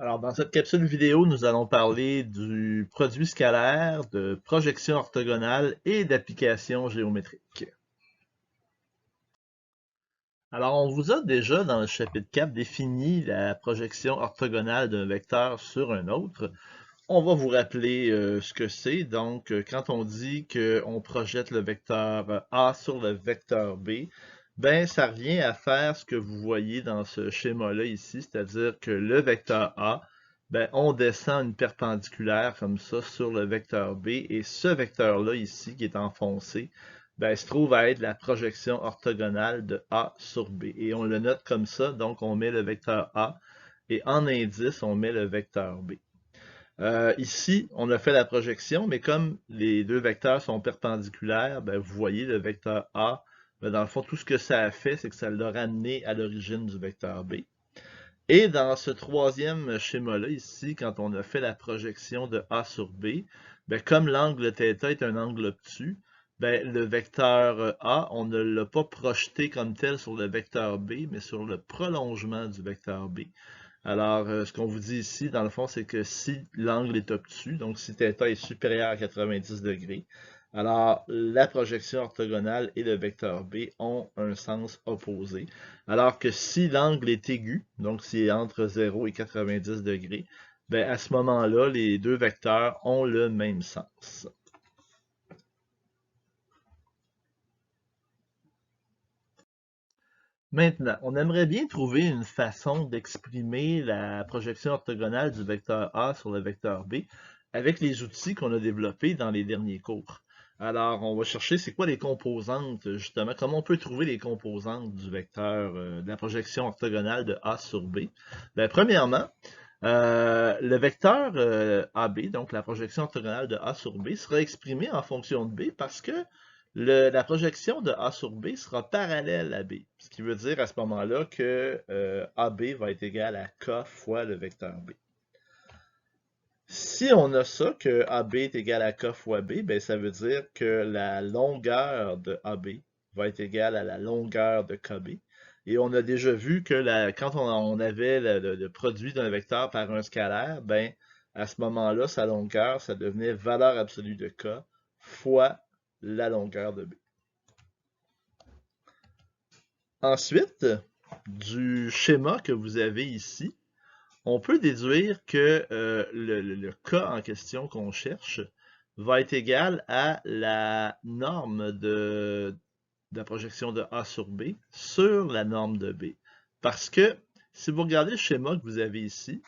Alors, dans cette capsule vidéo, nous allons parler du produit scalaire, de projection orthogonale et d'application géométrique. Alors, on vous a déjà, dans le chapitre 4, défini la projection orthogonale d'un vecteur sur un autre. On va vous rappeler ce que c'est. Donc, quand on dit qu'on projette le vecteur A sur le vecteur B, ben, ça revient à faire ce que vous voyez dans ce schéma-là ici, c'est-à-dire que le vecteur A, ben, on descend une perpendiculaire comme ça sur le vecteur B, et ce vecteur-là ici, qui est enfoncé, ben, se trouve à être la projection orthogonale de A sur B. Et on le note comme ça, donc on met le vecteur A, et en indice, on met le vecteur B. Ici, on a fait la projection, mais comme les deux vecteurs sont perpendiculaires, ben, vous voyez le vecteur A, ben, dans le fond, tout ce que ça a fait, c'est que ça l'a ramené à l'origine du vecteur B. Et dans ce troisième schéma-là, ici, quand on a fait la projection de A sur B, ben, comme l'angle θ est un angle obtus, ben, le vecteur A, on ne l'a pas projeté comme tel sur le vecteur B, mais sur le prolongement du vecteur B. Alors, ce qu'on vous dit ici, dans le fond, c'est que si l'angle est obtus, donc si θ est supérieur à 90 degrés, alors la projection orthogonale et le vecteur B ont un sens opposé. Alors que si l'angle est aigu, donc s'il est entre 0 et 90 degrés, ben à ce moment-là, les deux vecteurs ont le même sens. Maintenant, on aimerait bien trouver une façon d'exprimer la projection orthogonale du vecteur A sur le vecteur B avec les outils qu'on a développés dans les derniers cours. Alors, on va chercher c'est quoi les composantes, justement, comment on peut trouver les composantes du vecteur de la projection orthogonale de A sur B. Bien, premièrement, le vecteur AB, donc la projection orthogonale de A sur B, sera exprimé en fonction de B parce que la projection de A sur B sera parallèle à B. Ce qui veut dire à ce moment-là que AB va être égal à K fois le vecteur B. Si on a ça, que AB est égal à K fois B, ben ça veut dire que la longueur de AB va être égale à la longueur de KB. Et on a déjà vu que quand on avait le produit d'un vecteur par un scalaire, ben à ce moment-là, sa longueur, ça devenait valeur absolue de K fois la longueur de B. Ensuite, du schéma que vous avez ici, on peut déduire que le cas en question qu'on cherche va être égal à la norme de la projection de A sur B sur la norme de B. Parce que si vous regardez le schéma que vous avez ici,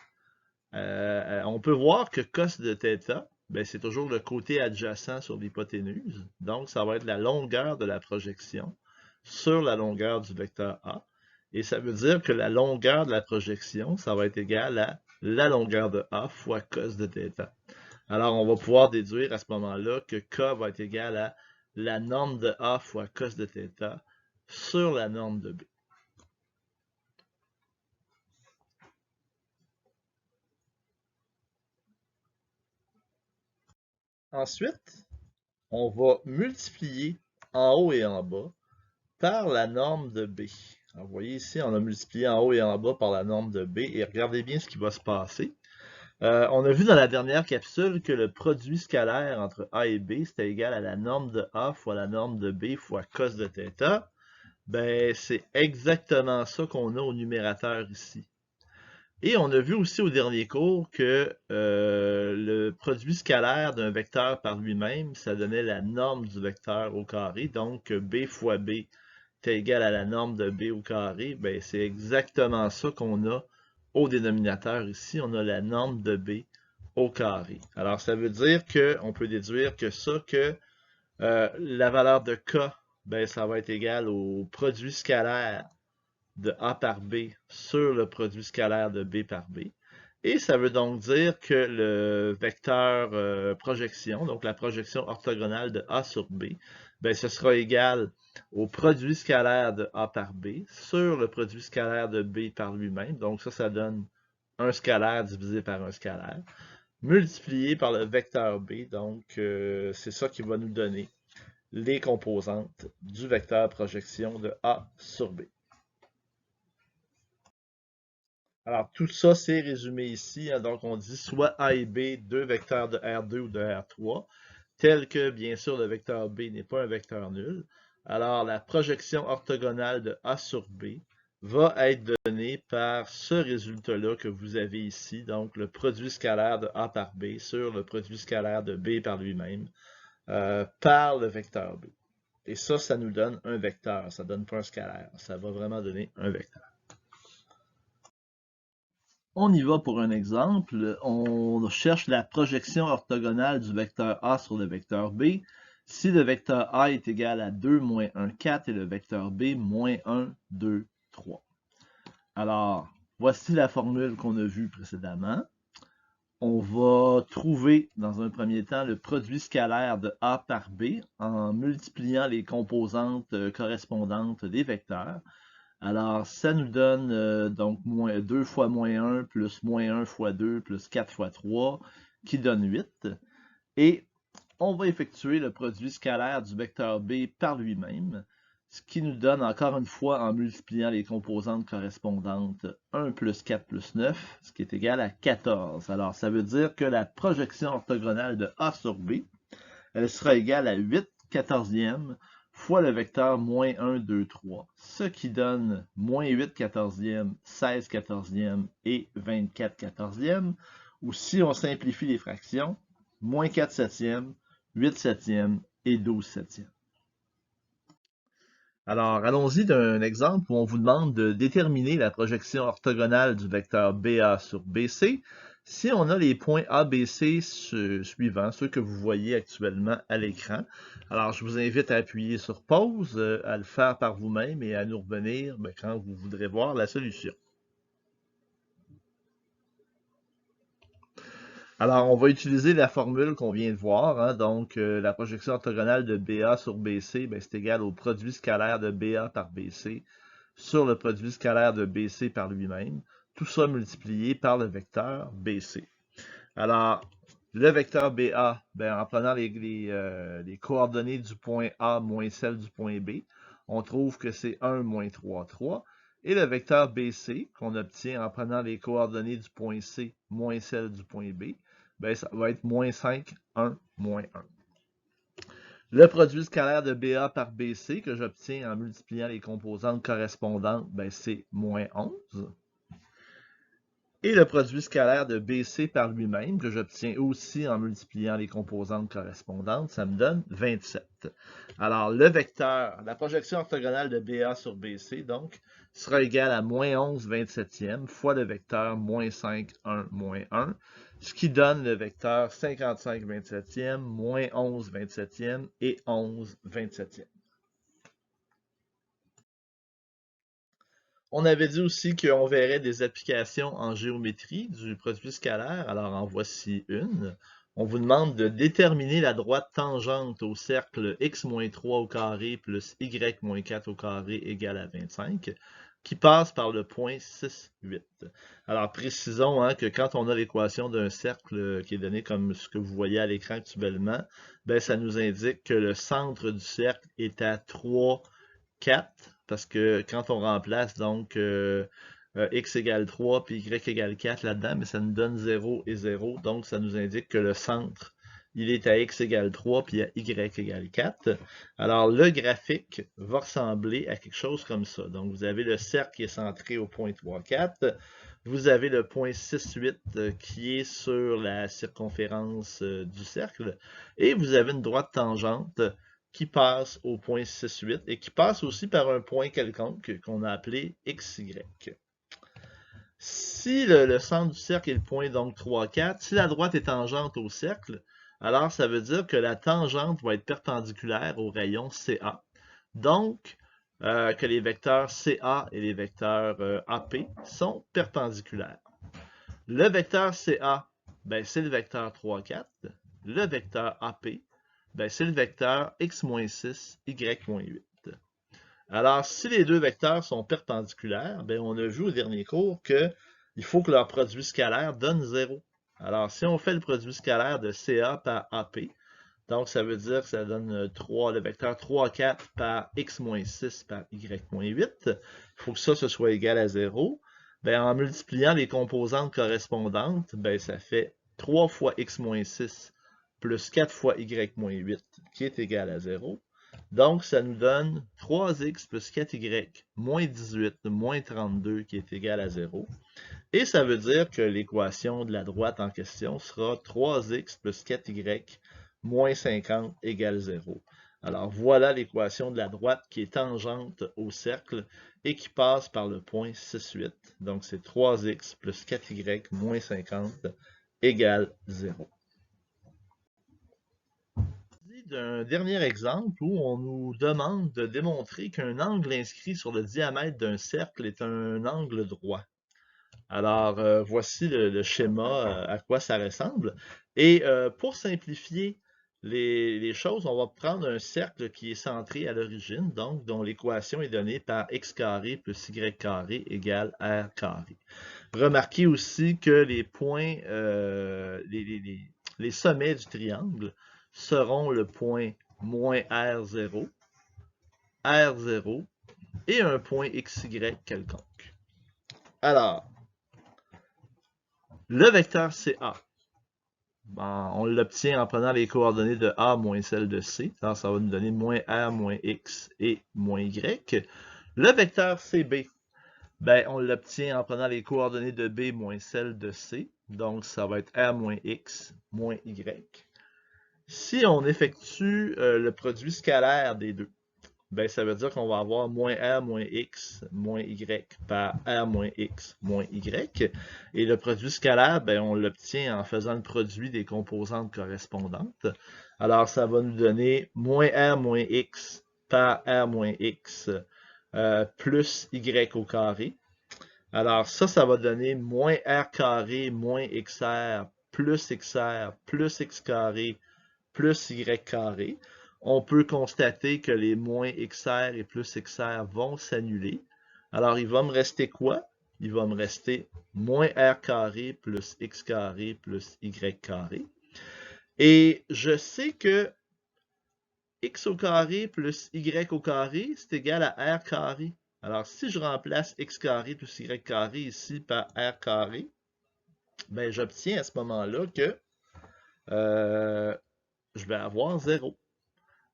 on peut voir que cos de θ, ben, c'est toujours le côté adjacent sur l'hypoténuse. Donc, ça va être la longueur de la projection sur la longueur du vecteur A. Et ça veut dire que la longueur de la projection, ça va être égal à la longueur de A fois cos de θ. Alors, on va pouvoir déduire à ce moment-là que K va être égal à la norme de A fois cos de θ sur la norme de B. Ensuite, on va multiplier en haut et en bas par la norme de B. Alors, vous voyez ici, on a multiplié en haut et en bas par la norme de B, et regardez bien ce qui va se passer. On a vu dans la dernière capsule que le produit scalaire entre A et B, c'était égal à la norme de A fois la norme de B fois cos de θ. Ben, c'est exactement ça qu'on a au numérateur ici. Et on a vu aussi au dernier cours que le produit scalaire d'un vecteur par lui-même, ça donnait la norme du vecteur au carré. Donc, B fois B est égal à la norme de B au carré. Ben, c'est exactement ça qu'on a au dénominateur ici. On a la norme de B au carré. Alors, ça veut dire qu'on peut déduire que ça, que la valeur de K, ben, ça va être égal au produit scalaire de A par B sur le produit scalaire de B par B. Et ça veut donc dire que le vecteur projection, donc la projection orthogonale de A sur B, ben, ce sera égal au produit scalaire de A par B sur le produit scalaire de B par lui-même. Donc ça donne un scalaire divisé par un scalaire, multiplié par le vecteur B. Donc c'est ça qui va nous donner les composantes du vecteur projection de A sur B. Alors, tout ça, c'est résumé ici, hein. Donc, on dit soit A et B, deux vecteurs de R2 ou de R3, tel que, bien sûr, le vecteur B n'est pas un vecteur nul. Alors, la projection orthogonale de A sur B va être donnée par ce résultat-là que vous avez ici, donc le produit scalaire de A par B sur le produit scalaire de B par lui-même, par le vecteur B. Et ça nous donne un vecteur, ça ne donne pas un scalaire, ça va vraiment donner un vecteur. On y va pour un exemple. On cherche la projection orthogonale du vecteur A sur le vecteur B. Si le vecteur A est égal à 2, moins 1, 4 et le vecteur B, moins 1, 2, 3. Alors, voici la formule qu'on a vue précédemment. On va trouver dans un premier temps le produit scalaire de A par B en multipliant les composantes correspondantes des vecteurs. Alors, ça nous donne donc 2 fois moins 1 plus moins 1 fois 2 plus 4 fois 3 qui donne 8. Et on va effectuer le produit scalaire du vecteur B par lui-même, ce qui nous donne encore une fois en multipliant les composantes correspondantes 1 plus 4 plus 9, ce qui est égal à 14. Alors, ça veut dire que la projection orthogonale de A sur B, elle sera égale à 8 quatorzièmes fois le vecteur moins 1, 2, 3, ce qui donne moins 8 quatorzièmes, 16 quatorzièmes et 24 quatorzièmes, ou si on simplifie les fractions, moins 4 septièmes, 8 septièmes et 12 septièmes. Alors, allons-y d'un exemple où on vous demande de déterminer la projection orthogonale du vecteur BA sur BC si on a les points ABC suivants, ceux que vous voyez actuellement à l'écran. Alors, je vous invite à appuyer sur pause, à le faire par vous-même et à nous revenir quand vous voudrez voir la solution. Alors, on va utiliser la formule qu'on vient de voir, hein. Donc, la projection orthogonale de BA sur BC, c'est égal au produit scalaire de BA par BC sur le produit scalaire de BC par lui-même, tout ça multiplié par le vecteur BC. Alors, le vecteur BA, en prenant les coordonnées du point A moins celles du point B, on trouve que c'est 1 moins 3, 3. Et le vecteur BC, qu'on obtient en prenant les coordonnées du point C moins celles du point B, ça va être moins 5, 1, moins 1. Le produit scalaire de BA par BC que j'obtiens en multipliant les composantes correspondantes, c'est moins 11. Et le produit scalaire de BC par lui-même, que j'obtiens aussi en multipliant les composantes correspondantes, ça me donne 27. Alors, le vecteur, la projection orthogonale de BA sur BC, donc, sera égale à moins 11 27e fois le vecteur moins 5, 1, moins 1, ce qui donne le vecteur 55 27e, moins 11 27e et 11 27e. On avait dit aussi qu'on verrait des applications en géométrie du produit scalaire. Alors, en voici une. On vous demande de déterminer la droite tangente au cercle x-3 au carré plus y-4 au carré égale à 25, qui passe par le point 6, 8. Alors, précisons que quand on a l'équation d'un cercle qui est donné comme ce que vous voyez à l'écran actuellement, ça nous indique que le centre du cercle est à 3, 4, parce que quand on remplace donc x égale 3 puis y égale 4 là-dedans, mais ça nous donne 0 et 0, donc ça nous indique que le centre, il est à x égale 3 puis à y égale 4. Alors le graphique va ressembler à quelque chose comme ça. Donc vous avez le cercle qui est centré au point 3, 4. Vous avez le point 6, 8 qui est sur la circonférence du cercle. Et vous avez une droite tangente qui passe au point 6, 8 et qui passe aussi par un point quelconque qu'on a appelé XY. Si le centre du cercle est le point donc 3, 4, si la droite est tangente au cercle, alors ça veut dire que la tangente va être perpendiculaire au rayon CA. Donc, que les vecteurs CA et les vecteurs AP sont perpendiculaires. Le vecteur CA, c'est le vecteur 3, 4. Le vecteur AP, c'est le vecteur x-6, y-8. Alors, si les deux vecteurs sont perpendiculaires, on a vu au dernier cours qu'il faut que leur produit scalaire donne 0. Alors, si on fait le produit scalaire de CA par AP, donc ça veut dire que ça donne 3, le vecteur 3, 4 par x-6 par y-8. Il faut que ça, ce soit égal à 0. Ben, en multipliant les composantes correspondantes, ben, ça fait 3 fois x moins 6 plus 4 fois y moins 8 qui est égal à 0. Donc, ça nous donne 3x plus 4y moins 18 moins 32 qui est égal à 0. Et ça veut dire que l'équation de la droite en question sera 3x plus 4y moins 50 égale 0. Alors voilà l'équation de la droite qui est tangente au cercle et qui passe par le point 6, 8. Donc c'est 3x plus 4y moins 50 égale 0. D'un dernier exemple où on nous demande de démontrer qu'un angle inscrit sur le diamètre d'un cercle est un angle droit. Alors, voici le schéma, à quoi ça ressemble. Et pour simplifier les choses, on va prendre un cercle qui est centré à l'origine, donc dont l'équation est donnée par x carré plus y carré égale r carré. Remarquez aussi que les points, les sommets du triangle seront le point moins R0, R0 et un point XY quelconque. Alors, le vecteur CA, ben, on l'obtient en prenant les coordonnées de A moins celles de C. Alors, ça va nous donner moins R moins X et moins Y. Le vecteur CB, ben, on l'obtient en prenant les coordonnées de B moins celles de C. Donc, ça va être R moins X moins Y. Si on effectue le produit scalaire des deux, ben, ça veut dire qu'on va avoir moins R moins X moins Y par R moins X moins Y. Et le produit scalaire, ben, on l'obtient en faisant le produit des composantes correspondantes. Alors, ça va nous donner moins R moins X par R moins X plus Y au carré. Alors, ça va donner moins R carré moins XR plus XR plus X carré plus Y carré. On peut constater que les moins XR et plus XR vont s'annuler. Alors, il va me rester quoi? Il va me rester moins R carré plus X carré plus Y carré. Et je sais que X au carré plus Y au carré, c'est égal à R carré. Alors, si je remplace X carré plus Y carré ici par R carré, ben, j'obtiens à ce moment-là que je vais avoir 0.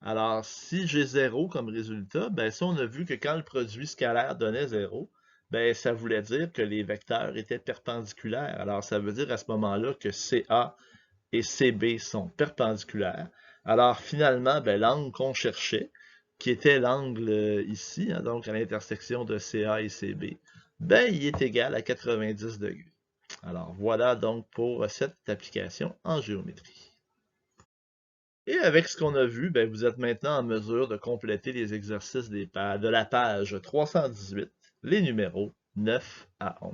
Alors, si j'ai 0 comme résultat, ben ça, on a vu que quand le produit scalaire donnait 0, ben ça voulait dire que les vecteurs étaient perpendiculaires. Alors, ça veut dire à ce moment-là que CA et CB sont perpendiculaires. Alors, finalement, ben, l'angle qu'on cherchait, qui était l'angle ici, hein, donc à l'intersection de CA et CB, ben, il est égal à 90 degrés. Alors, voilà donc pour cette application en géométrie. Et avec ce qu'on a vu, ben, vous êtes maintenant en mesure de compléter les exercices de la page 318, les numéros 9 à 11.